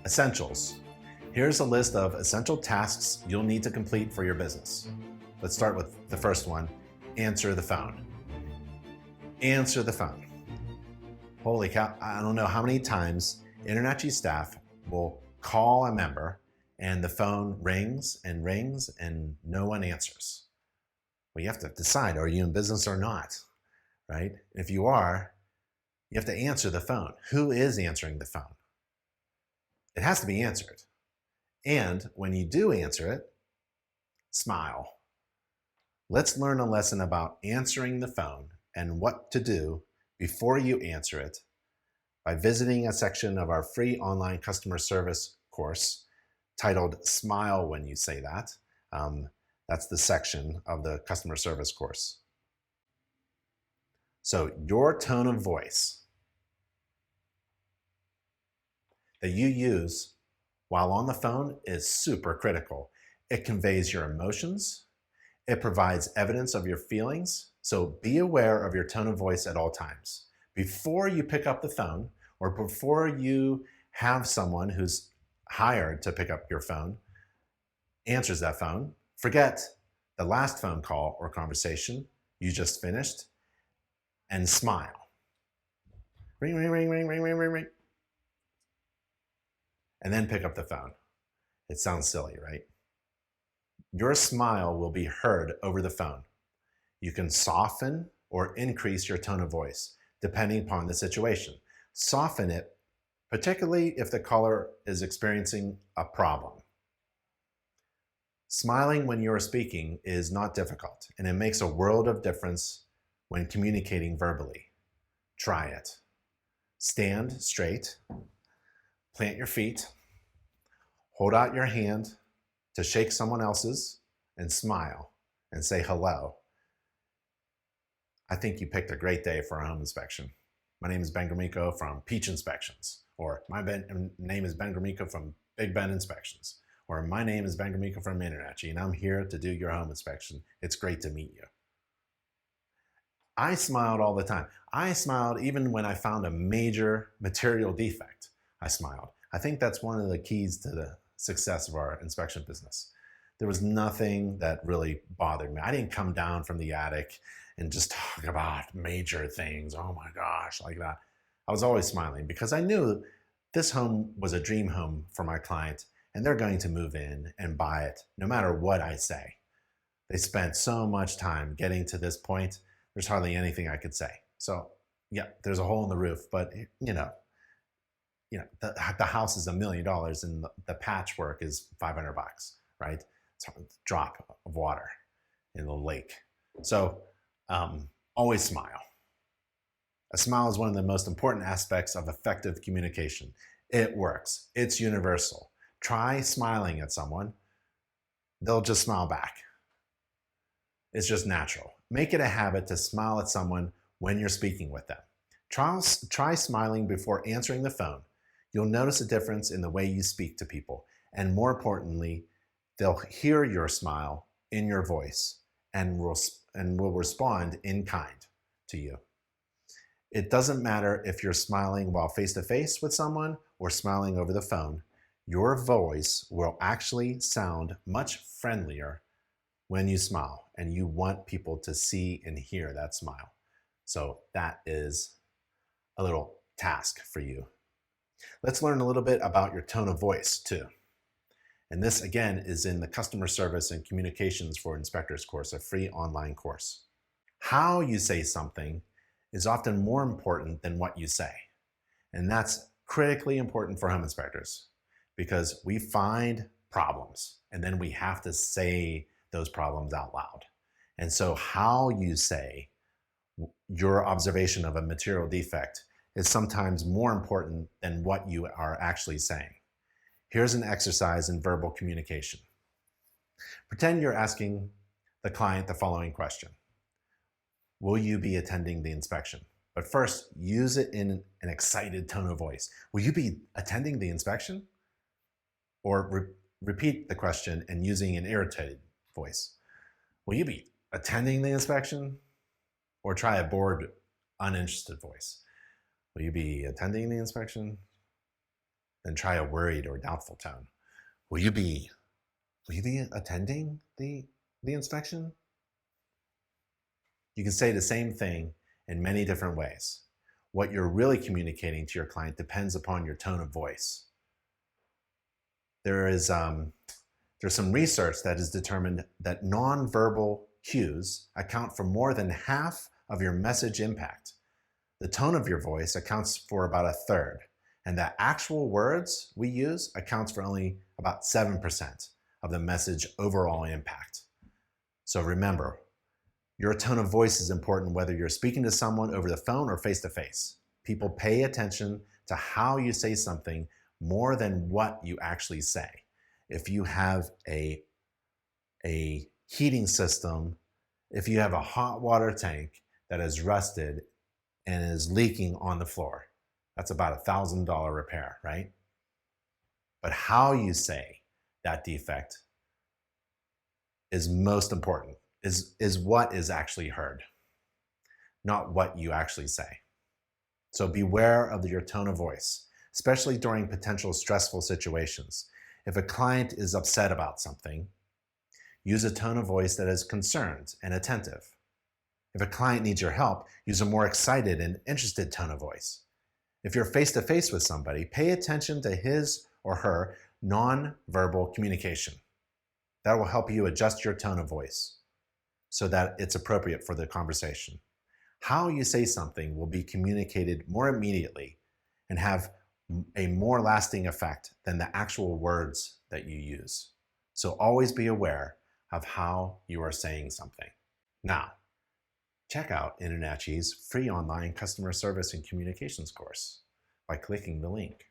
Essentials. Here's a list of essential tasks you'll need to complete for your business. Let's start with the first one, answer the phone. Answer the phone. Holy cow, I don't know how many times InterNACHI staff will call a member and the phone rings and rings and no one answers. Well, you have to decide, are you in business or not, right? If you are, you have to answer the phone. Who is answering the phone? It has to be answered. And when you do answer it, smile. Let's learn a lesson about answering the phone and what to do before you answer it by visiting a section of our free online customer service course titled Smile When You Say That. That's the section of the customer service course. So your tone of voice that you use while on the phone is super critical. It conveys your emotions. It provides evidence of your feelings. So be aware of your tone of voice at all times. Before you pick up the phone or before you have someone who's hired to pick up your phone, answers that phone, forget the last phone call or conversation you just finished and smile. Ring, ring, ring, ring, ring, ring, ring, ring. And then pick up the phone. It sounds silly, right? Your smile will be heard over the phone. You can soften or increase your tone of voice depending upon the situation. Soften it, particularly if the caller is experiencing a problem. Smiling when you're speaking is not difficult, and it makes a world of difference when communicating verbally. Try it. Stand straight, plant your feet, hold out your hand to shake someone else's, and smile and say hello. I think you picked a great day for a home inspection. My name is Ben Gromyko from Peach Inspections, or my name is Ben Gromyko from Big Ben Inspections, or my name is Ben Gromyko from InterNACHI, and I'm here to do your home inspection. It's great to meet you. I smiled all the time. I smiled even when I found a major material defect. I smiled. I think that's one of the keys to the success of our inspection business. There was nothing that really bothered me. I didn't come down from the attic and just talk about major things. Oh my gosh, like that. I was always smiling because I knew this home was a dream home for my client and they're going to move in and buy it no matter what I say. They spent so much time getting to this point. There's hardly anything I could say. So yeah, there's a hole in the roof, but the house is $1 million and the patchwork is $500, right? It's a drop of water in the lake. So always smile. A smile is one of the most important aspects of effective communication. It works. It's universal. Try smiling at someone. They'll just smile back. It's just natural. Make it a habit to smile at someone when you're speaking with them. Try smiling before answering the phone. You'll notice a difference in the way you speak to people. And more importantly, they'll hear your smile in your voice and will respond in kind to you. It doesn't matter if you're smiling while face-to-face with someone or smiling over the phone. Your voice will actually sound much friendlier when you smile, and you want people to see and hear that smile. So that is a little task for you. Let's learn a little bit about your tone of voice too. And this again is in the Customer Service and Communications for Inspectors course, a free online course. How you say something is often more important than what you say. And that's critically important for home inspectors because we find problems and then we have to say those problems out loud. And so how you say your observation of a material defect is sometimes more important than what you are actually saying. Here's an exercise in verbal communication. Pretend you're asking the client the following question. Will you be attending the inspection? But first, use it in an excited tone of voice. Will you be attending the inspection? Or repeat the question and using an irritated voice. Will you be attending the inspection? Or try a bored, uninterested voice. Will you be attending the inspection? then try a worried or doubtful tone. Will you be attending the inspection? You can say the same thing in many different ways. What you're really communicating to your client depends upon your tone of voice. There's some research that has determined that nonverbal cues account for more than half of your message impact. The tone of your voice accounts for about a third, and the actual words we use accounts for only about 7% of the message overall impact. So remember, your tone of voice is important whether you're speaking to someone over the phone or face-to-face. People pay attention to how you say something more than what you actually say. If you have a heating system, if you have a hot water tank that is rusted and is leaking on the floor, that's about $1,000 repair, right? But how you say that defect is most important, is what is actually heard, not what you actually say. So beware of your tone of voice, especially during potential stressful situations. If a client is upset about something, use a tone of voice that is concerned and attentive. If a client needs your help, use a more excited and interested tone of voice. If you're face-to-face with somebody, pay attention to his or her non-verbal communication. That will help you adjust your tone of voice so that it's appropriate for the conversation. How you say something will be communicated more immediately and have a more lasting effect than the actual words that you use. So always be aware of how you are saying something. Now, check out InterNACHI's free online customer service and communications course by clicking the link.